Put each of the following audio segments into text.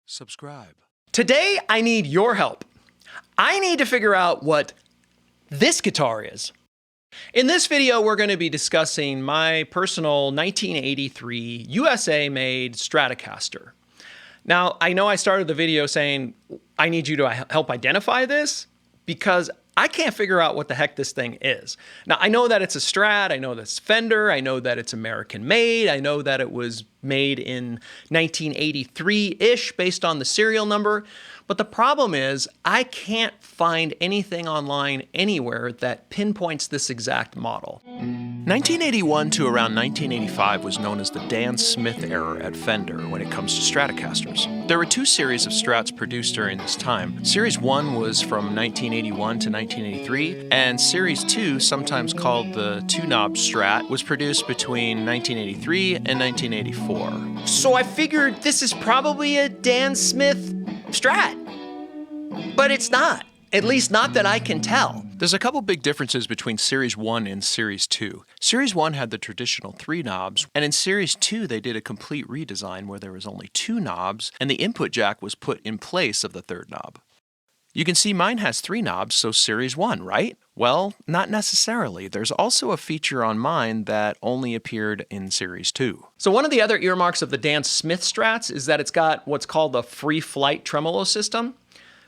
subscribe. Today, I need your help. I need to figure out what this guitar is. In this video, we're going to be discussing my personal 1983 USA-made Stratocaster. Now, I know I started the video saying I need you to help identify this because I can't figure out what the heck this thing is. Now, I know that it's a Strat, I know that's Fender, I know that it's American made, I know that it was made in 1983-ish based on the serial number, but the problem is I can't find anything online anywhere that pinpoints this exact model. 1981 to around 1985 was known as the Dan Smith era at Fender when it comes to Stratocasters. There were two series of Strats produced during this time. Series 1 was from 1981 to 1983, and Series 2, sometimes called the two-knob Strat, was produced between 1983 and 1984. So I figured this is probably a Dan Smith Strat, but it's not. At least not that I can tell. There's a couple big differences between Series 1 and Series 2. Series 1 had the traditional 3 knobs, and in Series 2 they did a complete redesign where there was only 2 knobs, and the input jack was put in place of the 3rd knob. You can see mine has 3 knobs, so Series 1, right? Well, not necessarily. There's also a feature on mine that only appeared in Series 2. So one of the other earmarks of the Dan Smith Strats is that it's got what's called the Freeflyte tremolo system,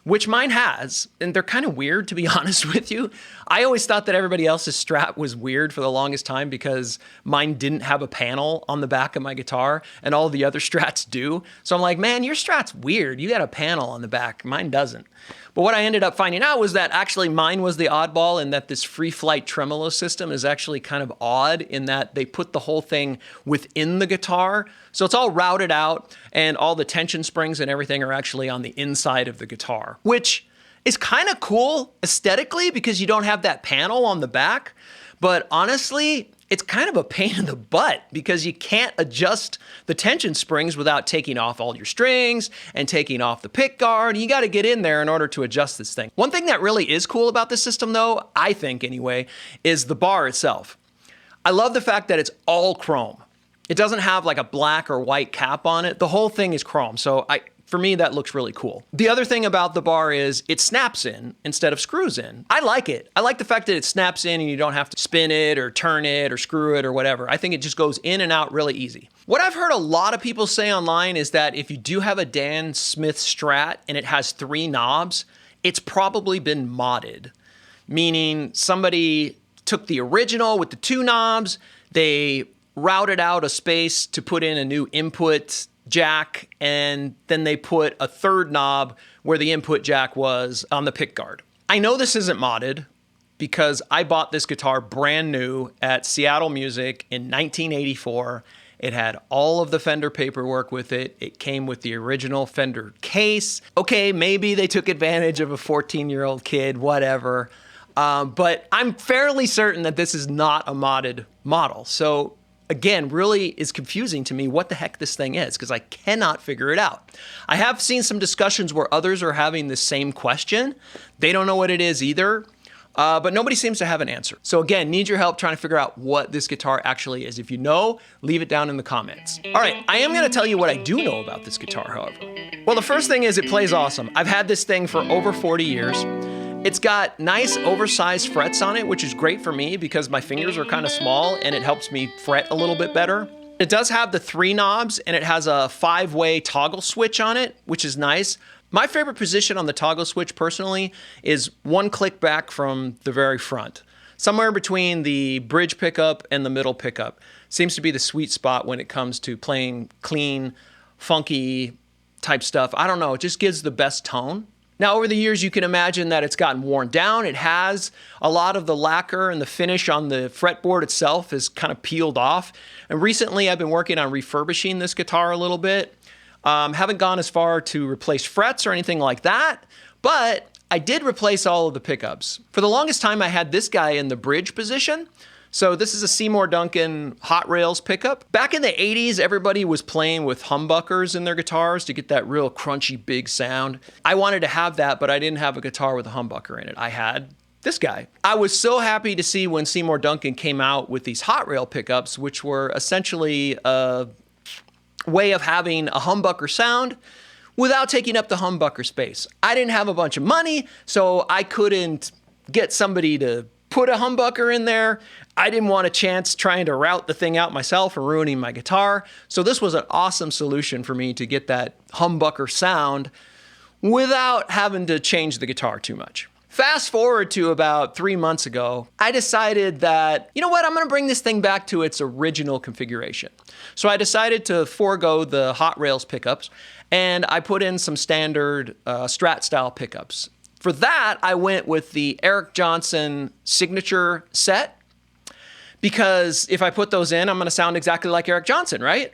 which mine has, and they're kind of weird, to be honest with you. I always thought that everybody else's Strat was weird for the longest time because mine didn't have a panel on the back of my guitar, and all the other Strats do. So I'm like, man, your Strat's weird. You got a panel on the back. Mine doesn't. But what I ended up finding out was that actually mine was the oddball, and that this Freeflyte tremolo system is actually kind of odd in that they put the whole thing within the guitar. So it's all routed out, and all the tension springs and everything are actually on the inside of the guitar, which is kind of cool aesthetically because you don't have that panel on the back. But honestly, it's kind of a pain in the butt because you can't adjust the tension springs without taking off all your strings and taking off the pick guard. You got to get in there in order to adjust this thing. One thing that really is cool about this system though, I think anyway, is the bar itself. I love the fact that it's all chrome. It doesn't have like a black or white cap on it. The whole thing is chrome. So for me, that looks really cool. The other thing about the bar is it snaps in instead of screws in. I like it. I like the fact that it snaps in and you don't have to spin it or turn it or screw it or whatever. I think it just goes in and out really easy. What I've heard a lot of people say online is that if you do have a Dan Smith Strat and it has 3 knobs, it's probably been modded. Meaning somebody took the original with the 2 knobs, they routed out a space to put in a new input jack, and then they put a 3rd knob where the input jack was on the pick guard. I know this isn't modded because I bought this guitar brand new at Seattle Music in 1984. It had all of the Fender paperwork with it. It came with the original Fender case. Okay, maybe they took advantage of a 14-year-old kid, whatever. But I'm fairly certain that this is not a modded model. So again, really is confusing to me what the heck this thing is because I cannot figure it out. I have seen some discussions where others are having the same question. They don't know what it is either, but nobody seems to have an answer. So again, need your help trying to figure out what this guitar actually is. If you know, leave it down in the comments. All right, I am gonna tell you what I do know about this guitar, however. Well, the first thing is it plays awesome. I've had this thing for over 40 years. It's got nice oversized frets on it, which is great for me because my fingers are kind of small and it helps me fret a little bit better. It does have the 3 knobs and it has a 5-way toggle switch on it, which is nice. My favorite position on the toggle switch personally is 1 click back from the very front. Somewhere between the bridge pickup and the middle pickup seems to be the sweet spot when it comes to playing clean, funky type stuff. I don't know, it just gives the best tone. Now, over the years, you can imagine that it's gotten worn down. It has a lot of the lacquer and the finish on the fretboard itself is kind of peeled off. And recently, I've been working on refurbishing this guitar a little bit. Haven't gone as far to replace frets or anything like that, but I did replace all of the pickups. For the longest time, I had this guy in the bridge position. So this is a Seymour Duncan Hot Rails pickup. Back in the 80s, everybody was playing with humbuckers in their guitars to get that real crunchy, big sound. I wanted to have that, but I didn't have a guitar with a humbucker in it. I had this guy. I was so happy to see when Seymour Duncan came out with these Hot Rail pickups, which were essentially a way of having a humbucker sound without taking up the humbucker space. I didn't have a bunch of money, so I couldn't get somebody to put a humbucker in there. I didn't want a chance trying to route the thing out myself and ruining my guitar. So this was an awesome solution for me to get that humbucker sound without having to change the guitar too much. Fast forward to about 3 months ago, I decided that, you know what, I'm gonna bring this thing back to its original configuration. So I decided to forego the hot rails pickups, and I put in some standard Strat style pickups. For that, I went with the Eric Johnson signature set, because if I put those in, I'm gonna sound exactly like Eric Johnson, right?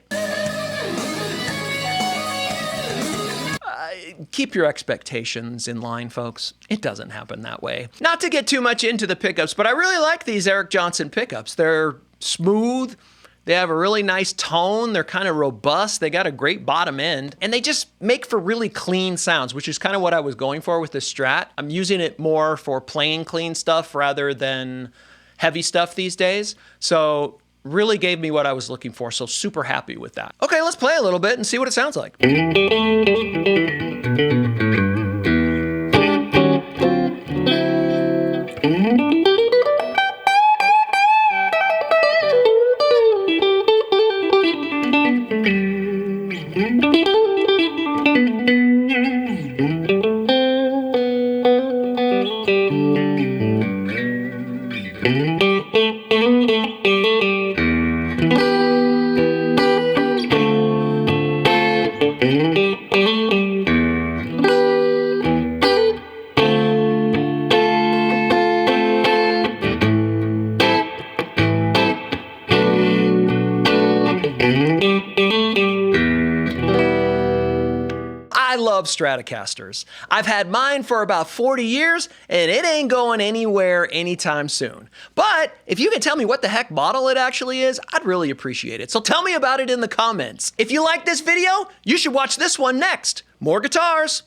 Keep your expectations in line, folks. It doesn't happen that way. Not to get too much into the pickups, but I really like these Eric Johnson pickups. They're smooth. They have a really nice tone. They're kind of robust. They got a great bottom end, and they just make for really clean sounds, which is kind of what I was going for with this Strat. I'm using it more for playing clean stuff rather than heavy stuff these days. So really gave me what I was looking for, so super happy with that. Okay, let's play a little bit and see what it sounds like. I love Stratocasters. I've had mine for about 40 years, and it ain't going anywhere anytime soon. But if you can tell me what the heck model it actually is, I'd really appreciate it. So tell me about it in the comments. If you like this video, you should watch this one next. More guitars!